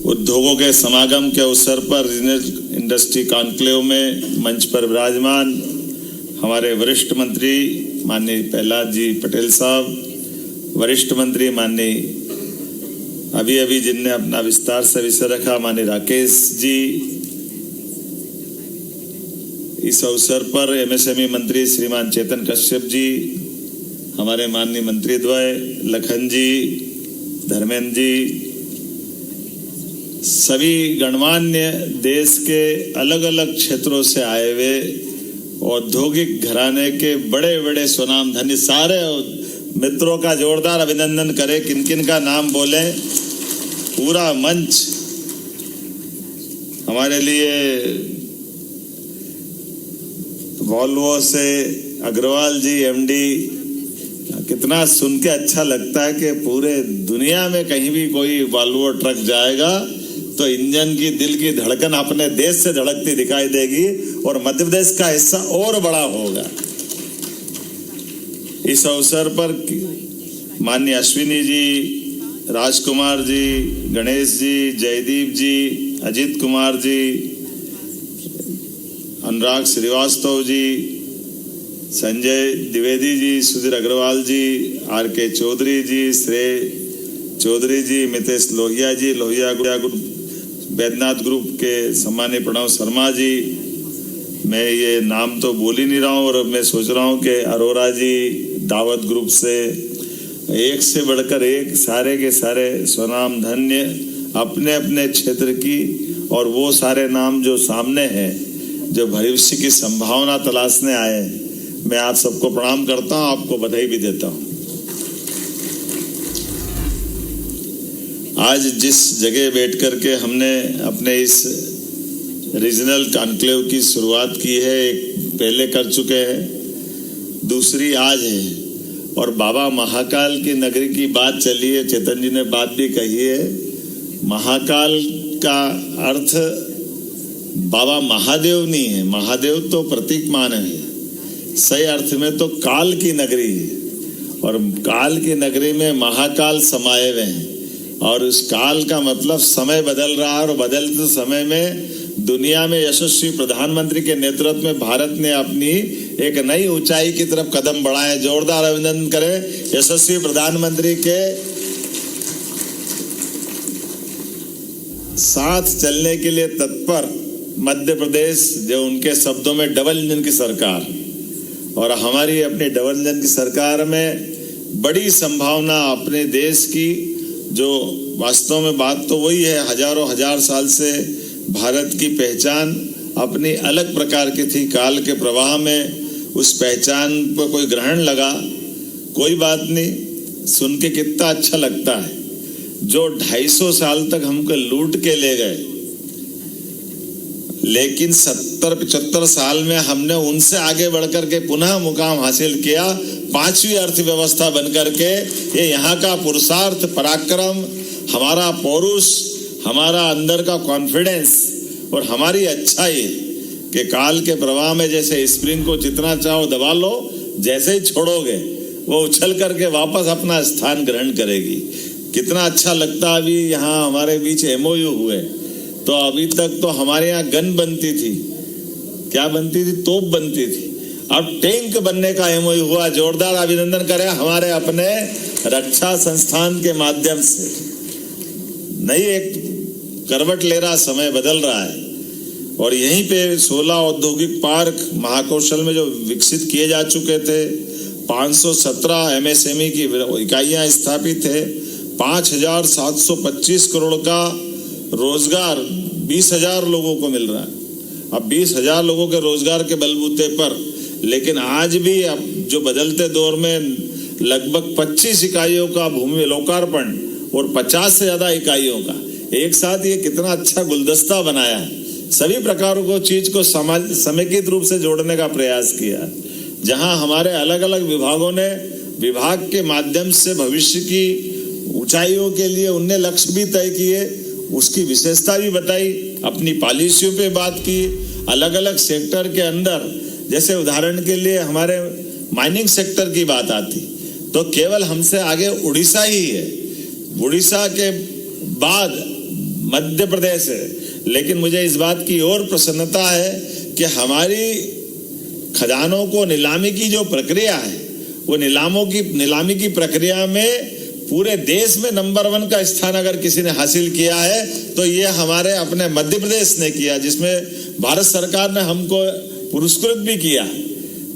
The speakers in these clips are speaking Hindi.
उद्योगों के समागम के अवसर पर रीजनल इंडस्ट्री कॉन्क्लेव में मंच पर विराजमान हमारे वरिष्ठ मंत्री माननीय प्रहलाद जी पटेल साहब, वरिष्ठ मंत्री माननीय अभी जिनने अपना विस्तार से विषय रखा माननीय राकेश जी, इस अवसर पर एमएसएमई मंत्री श्रीमान चेतन कश्यप जी, हमारे माननीय मंत्री द्वय लखन जी, धर्मेंद्र जी, सभी गणमान्य देश के अलग अलग क्षेत्रों से आए हुए औद्योगिक घराने के बड़े बड़े सुनाम धन्य सारे मित्रों का जोरदार अभिनंदन करें। किन किन का नाम बोले, पूरा मंच हमारे लिए वॉल्वो से अग्रवाल जी एमडी, कितना सुन के अच्छा लगता है कि पूरे दुनिया में कहीं भी कोई वॉल्वो ट्रक जाएगा तो इंजन की दिल की धड़कन अपने देश से धड़कती दिखाई देगी और मध्य प्रदेश का हिस्सा और बड़ा होगा। इस अवसर पर माननीय अश्विनी जी, राजकुमार जी, गणेश जी, जयदीप जी, अजीत कुमार जी, अनुराग श्रीवास्तव जी, संजय द्विवेदी जी, सुधीर अग्रवाल जी, आर के चौधरी जी, श्रेय चौधरी जी, मितेश लोहिया जी, लोहिया बैद्यनाथ ग्रुप के सम्मानीय प्रणव शर्मा जी, मैं ये नाम तो बोल ही नहीं रहा हूँ, और मैं सोच रहा हूँ कि अरोरा जी दावत ग्रुप से बढ़कर एक सारे के सारे स्वनाम धन्य अपने अपने क्षेत्र की, और वो सारे नाम जो सामने हैं जो भविष्य की संभावना तलाशने आए, मैं आप सबको प्रणाम करता हूँ, आपको बधाई भी देता हूँ। आज जिस जगह बैठ करके हमने अपने इस रीजनल कॉन्क्लेव की शुरुआत की है, एक पहले कर चुके हैं, दूसरी आज है, और बाबा महाकाल की नगरी की बात चली है, चेतन जी ने बात भी कही है। महाकाल का अर्थ बाबा महादेव नहीं है, महादेव तो प्रतीक मान है, सही अर्थ में तो काल की नगरी है, और काल की नगरी में महाकाल समाये हुए हैं, और उस काल का मतलब समय बदल रहा है, और बदलते समय में दुनिया में यशस्वी प्रधानमंत्री के नेतृत्व में भारत ने अपनी एक नई ऊंचाई की तरफ कदम बढ़ाए। जोरदार अभिनंदन करें यशस्वी प्रधानमंत्री के साथ चलने के लिए तत्पर मध्य प्रदेश, जो उनके शब्दों में डबल इंजन की सरकार, और हमारी अपनी डबल इंजन की सरकार में बड़ी संभावना अपने देश की, जो वास्तव में बात तो वही है, हजारों हजार साल से भारत की पहचान अपनी अलग प्रकार की थी, काल के प्रवाह में उस पहचान पर कोई ग्रहण लगा, कोई बात नहीं, सुन के कितना अच्छा लगता है। जो 250 साल तक हमको लूट के ले गए, लेकिन 70-75 साल में हमने उनसे आगे बढ़कर के पुनः मुकाम हासिल किया, 5वीं अर्थव्यवस्था बनकर के। ये यहाँ का पुरुषार्थ, पराक्रम, हमारा पौरुष, हमारा अंदर का कॉन्फिडेंस और हमारी अच्छाई कि काल के प्रवाह में जैसे स्प्रिंग को जितना चाहो दबा लो, जैसे ही छोड़ोगे वो उछल करके वापस अपना स्थान ग्रहण करेगी। कितना अच्छा लगता। अभी यहाँ हमारे बीच MOU हुए, तो अभी तक तो हमारे यहाँ गन बनती थी, क्या बनती थी, तोप बनती थी, अब टैंक बनने का MOU हुआ। जोरदार अभिनंदन करें हमारे अपने रक्षा संस्थान के माध्यम से। नई एक करवट ले रहा, समय बदल रहा है, और यहीं पे 16 औद्योगिक पार्क महाकौशल में जो विकसित किए जा चुके थे, 517 MSME की इकाइयां स्थापित है, 5,725 करोड़ का रोजगार 20,000 लोगों को मिल रहा है। अब 20,000 लोगों के रोजगार के बलबूते पर, लेकिन आज भी अब जो बदलते दौर में लगभग 25 इकाइयों का भूमि लोकार्पण और 50 से ज्यादा इकाइयों का एक साथ, ये कितना अच्छा गुलदस्ता बनाया है। सभी प्रकारों को चीज को समेकित रूप से जोड़ने का प्रयास किया, जहां हमारे अलग अलग विभागों ने विभाग के माध्यम से भविष्य की ऊंचाइयों के लिए उनने लक्ष्य भी तय किए, उसकी विशेषता भी बताई, अपनी पॉलिसियों पे बात की। अलग अलग सेक्टर के अंदर, जैसे उदाहरण के लिए हमारे माइनिंग सेक्टर की बात आती तो केवल हमसे आगे उड़ीसा ही है। उड़ीसा के बाद मध्य प्रदेश है, लेकिन मुझे इस बात की और प्रसन्नता है कि हमारी खजानों को नीलामी की जो प्रक्रिया है, वो नीलामी की प्रक्रिया में पूरे देश में नंबर 1 का स्थान अगर किसी ने हासिल किया है तो ये हमारे अपने मध्य प्रदेश ने किया, जिसमें भारत सरकार ने हमको पुरस्कृत भी किया।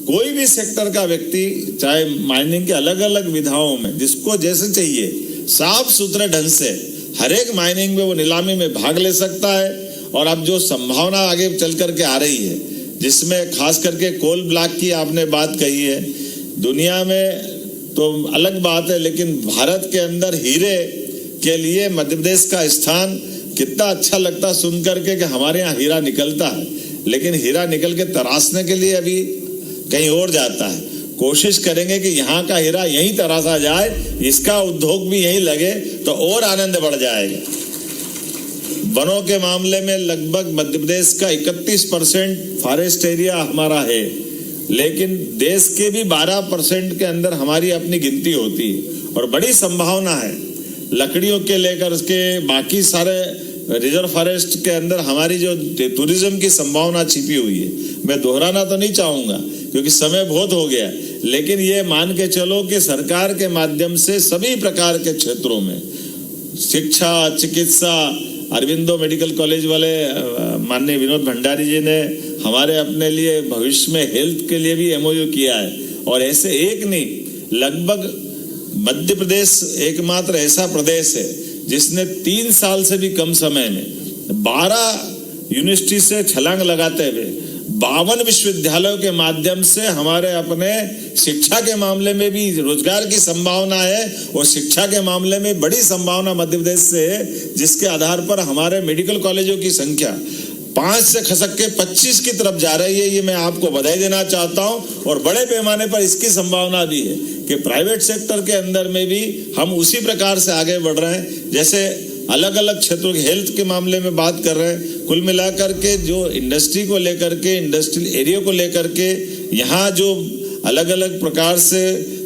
कोई भी सेक्टर का व्यक्ति, चाहे माइनिंग के अलग अलग विधाओं में जिसको जैसे चाहिए, साफ सुथरे ढंग से हर एक माइनिंग में वो नीलामी में भाग ले सकता है। और अब जो संभावना आगे चल करके आ रही है, जिसमें खास करके कोल ब्लॉक की आपने बात कही है, दुनिया में तो अलग बात है, लेकिन भारत के अंदर हीरे के लिए मध्य प्रदेश का स्थान कितना अच्छा लगता सुन करके कि हमारे यहाँ हीरा निकलता है, लेकिन हीरा निकल के तराशने के लिए अभी कहीं और जाता है। कोशिश करेंगे कि यहाँ का हीरा यहीं तराशा जाए, इसका उद्योग भी यहीं लगे तो और आनंद बढ़ जाएगा। वनों के मामले में लगभग मध्य प्रदेश का 31% फॉरेस्ट एरिया हमारा है, लेकिन देश के भी 12% के अंदर हमारी अपनी गिनती होती है और बड़ी संभावना है लकड़ियों के लेकर उसके बाकी सारे रिजर्व फॉरेस्ट के अंदर हमारी जो टूरिज्म की संभावना छिपी हुई है। मैं दोहराना तो नहीं चाहूँगा क्योंकि समय बहुत हो गया, लेकिन ये मान के चलो कि सरकार के माध्यम से सभी प्रकार के क्षेत्रों में शिक्षा, चिकित्सा, अरविंदो मेडिकल कॉलेज वाले माननीय विनोद भंडारी जी ने हमारे अपने लिए भविष्य में हेल्थ के लिए भी MOU किया है। और ऐसे एक नहीं, लगभग मध्य प्रदेश एकमात्र ऐसा प्रदेश है जिसने 3 साल से भी कम समय में 12 यूनिवर्सिटी से छलांग लगाते हुए 52 विश्वविद्यालयों के माध्यम से हमारे अपने शिक्षा के मामले में भी रोजगार की संभावना है और शिक्षा के मामले में बड़ी संभावना मध्य प्रदेश से है, जिसके आधार पर हमारे मेडिकल कॉलेजों की संख्या 5 से खसक के 25 की तरफ जा रही है। ये मैं आपको बधाई देना चाहता हूं। और बड़े पैमाने पर इसकी संभावना भी है कि प्राइवेट सेक्टर के अंदर में भी हम उसी प्रकार से आगे बढ़ रहे हैं। जैसे अलग अलग क्षेत्रों के हेल्थ के मामले में बात कर रहे हैं, कुल मिलाकर के जो इंडस्ट्री को लेकर के, इंडस्ट्रियल एरिया को लेकर के, यहाँ जो अलग अलग प्रकार से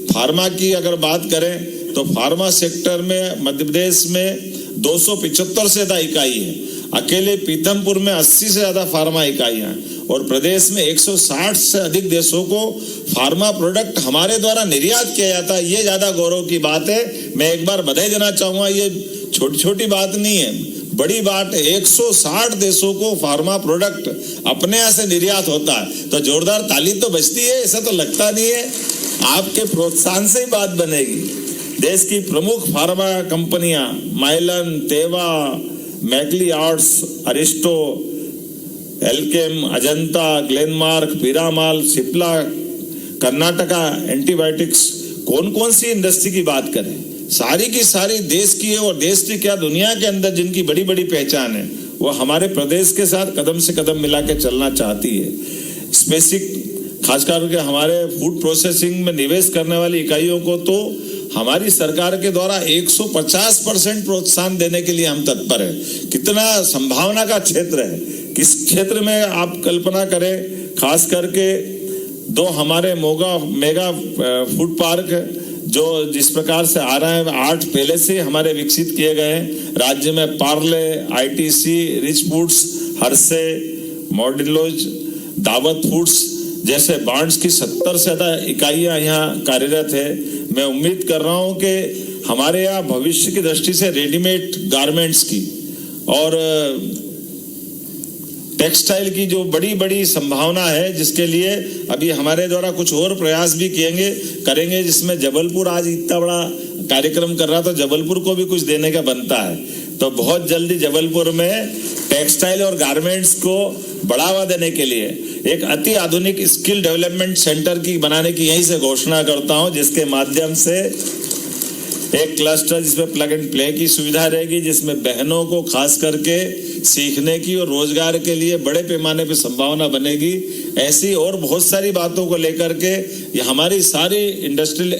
फार्मा की अगर बात करें तो फार्मा सेक्टर में मध्य प्रदेश में 275 से ज़्यादा इकाई है। अकेले पीथमपुर में 80 से ज़्यादा फार्मा इकाइयाँ हैं और प्रदेश में 160 से अधिक देशों को फार्मा प्रोडक्ट हमारे द्वारा निर्यात किया जाता है। ये ज़्यादा गौरव की बात है। मैं एक बार बधाई देना चाहूँगा, ये छोटी छोटी बात नहीं है, बड़ी बात है। 160 देशों को फार्मा प्रोडक्ट अपने यहाँ से निर्यात होता है, तो जोरदार ताली तो बजती है। ऐसा तो लगता नहीं है, आपके प्रोत्साहन से ही बात बनेगी। देश की प्रमुख फार्मा कंपनियां Mylan, Teva, Macleods, Aristo, Alkem, Ajanta, Glenmark, Piramal, Cipla, Karnataka antibiotics, कौन कौन सी इंडस्ट्री की बात करें, सारी की सारी देश की है। और देश की क्या, दुनिया के अंदर जिनकी बड़ी बड़ी पहचान है, वो हमारे प्रदेश के साथ कदम से कदम मिला के चलना चाहती है। स्पेसिफिक खास करके हमारे फूड प्रोसेसिंग में निवेश करने वाली इकाइयों को तो हमारी सरकार के द्वारा 150% प्रोत्साहन देने के लिए हम तत्पर हैं। कितना संभावना का क्षेत्र है, किस क्षेत्र में आप कल्पना करें। खास करके 2 हमारे मेगा फूड पार्क जो जिस प्रकार से आ रहे हैं, 8 पहले से हमारे विकसित किए गए हैं राज्य में। Parle, ITC, Rich Foods, Hershey, Mondelez, Daawat Foods जैसे ब्रांड्स की 70 से ज़्यादा इकाइयाँ यहाँ कार्यरत है। मैं उम्मीद कर रहा हूँ कि हमारे यहाँ भविष्य की दृष्टि से रेडीमेड गारमेंट्स की और टेक्सटाइल की जो बड़ी बड़ी संभावना है, जिसके लिए अभी हमारे द्वारा कुछ और प्रयास भी करेंगे, जिसमें जबलपुर आज इतना बड़ा कार्यक्रम कर रहा था, जबलपुर को भी कुछ देने का बनता है। तो बहुत जल्दी जबलपुर में टेक्सटाइल और गारमेंट्स को बढ़ावा देने के लिए एक अति आधुनिक स्किल डेवलपमेंट सेंटर की बनाने की यहीं से घोषणा करता हूं, जिसके माध्यम से एक क्लस्टर जिसमें प्लग एंड प्ले की सुविधा रहेगी, जिसमें बहनों को खास करके सीखने की और रोजगार के लिए बड़े पैमाने पर संभावना बनेगी। ऐसी और बहुत सारी बातों को लेकर के ये हमारी सारी इंडस्ट्रियल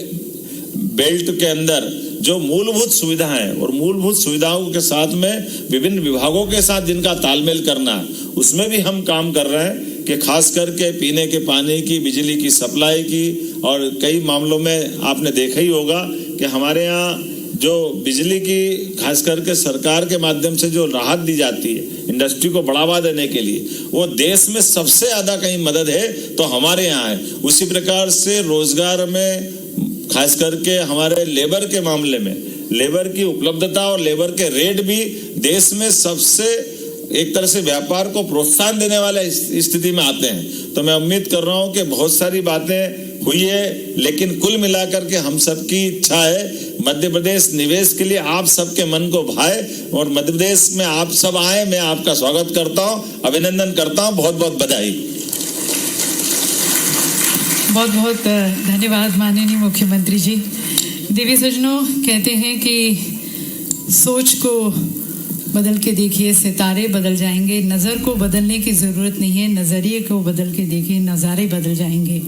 बेल्ट के अंदर जो मूलभूत सुविधाएं और मूलभूत सुविधाओं के साथ में विभिन्न विभागों के साथ जिनका तालमेल करना, उसमें भी हम काम कर रहे हैं कि खास करके पीने के पानी की, बिजली की सप्लाई की, और कई मामलों में आपने देखा ही होगा कि हमारे यहाँ जो बिजली की खास करके सरकार के माध्यम से जो राहत दी जाती है इंडस्ट्री को बढ़ावा देने के लिए, वो देश में सबसे ज्यादा कहीं मदद है तो हमारे यहाँ है। उसी प्रकार से रोजगार में खास करके हमारे लेबर के मामले में लेबर की उपलब्धता और लेबर के रेट भी देश में सबसे एक तरह से व्यापार को प्रोत्साहन देने वाले स्थिति में आते हैं। तो मैं उम्मीद कर रहा हूं कि बहुत सारी बातें हुई है, लेकिन कुल मिलाकर के हम सबकी इच्छा है मध्य प्रदेश निवेश के लिए आप सबके मन को भाए और मध्य प्रदेश में आप सब आए। मैं आपका स्वागत करता हूं, अभिनंदन करता हूं, बहुत बहुत बधाई। बहुत बहुत धन्यवाद माननीय मुख्यमंत्री जी। देवी सज्जनों, कहते हैं कि सोच को बदल के देखिए, सितारे बदल जाएंगे। नज़र को बदलने की ज़रूरत नहीं है, नज़रिए को बदल के देखिए, नज़ारे बदल जाएंगे।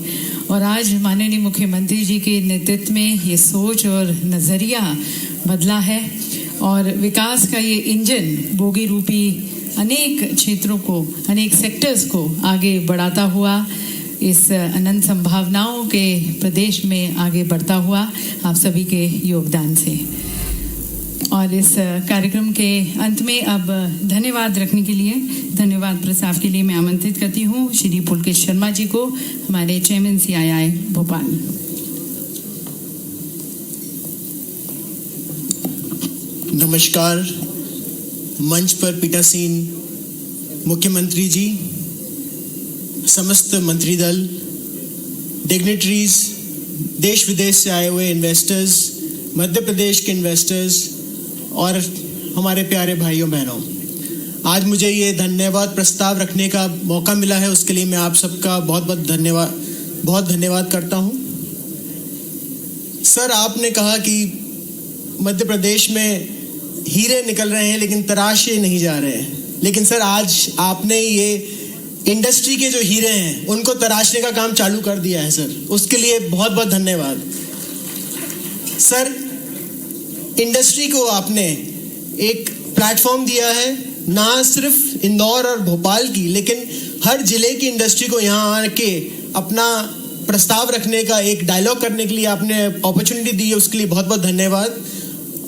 और आज माननीय मुख्यमंत्री जी के नेतृत्व में ये सोच और नज़रिया बदला है और विकास का ये इंजन बोगी रूपी अनेक क्षेत्रों को, अनेक सेक्टर्स को आगे बढ़ाता हुआ इस अनंत संभावनाओं के प्रदेश में आगे बढ़ता हुआ आप सभी के योगदान से। और इस कार्यक्रम के अंत में अब धन्यवाद रखने के लिए, धन्यवाद प्रस्ताव के लिए मैं आमंत्रित करती हूँ श्री पुलकेश शर्मा जी को, हमारे चेयरमैन CII भोपाल। नमस्कार। मंच पर पीठासीन मुख्यमंत्री जी, समस्त मंत्री दल, डिग्निटरीज, देश विदेश से आए हुए इन्वेस्टर्स, मध्य प्रदेश के इन्वेस्टर्स और हमारे प्यारे भाइयों बहनों, आज मुझे ये धन्यवाद प्रस्ताव रखने का मौका मिला है, उसके लिए मैं आप सबका बहुत बहुत धन्यवाद करता हूँ। सर, आपने कहा कि मध्य प्रदेश में हीरे निकल रहे हैं लेकिन तराशे नहीं जा रहे हैं, लेकिन सर आज आपने ये इंडस्ट्री के जो हीरे हैं उनको तराशने का काम चालू कर दिया है सर, उसके लिए बहुत बहुत धन्यवाद। सर, इंडस्ट्री को आपने एक प्लेटफॉर्म दिया है, ना सिर्फ इंदौर और भोपाल की, लेकिन हर जिले की इंडस्ट्री को यहाँ आके अपना प्रस्ताव रखने का, एक डायलॉग करने के लिए आपने अपॉर्चुनिटी दी है, उसके लिए बहुत बहुत धन्यवाद।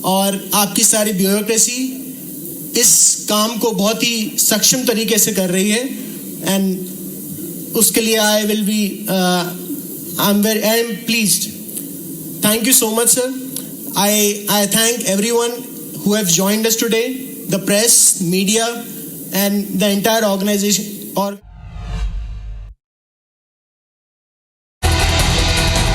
और आपकी सारी ब्यूरोक्रेसी इस काम को बहुत ही सक्षम तरीके से कर रही है एंड उसके लिए I am pleased. Thank you so much sir. I thank everyone who have joined us today, the press, media, and the entire organization.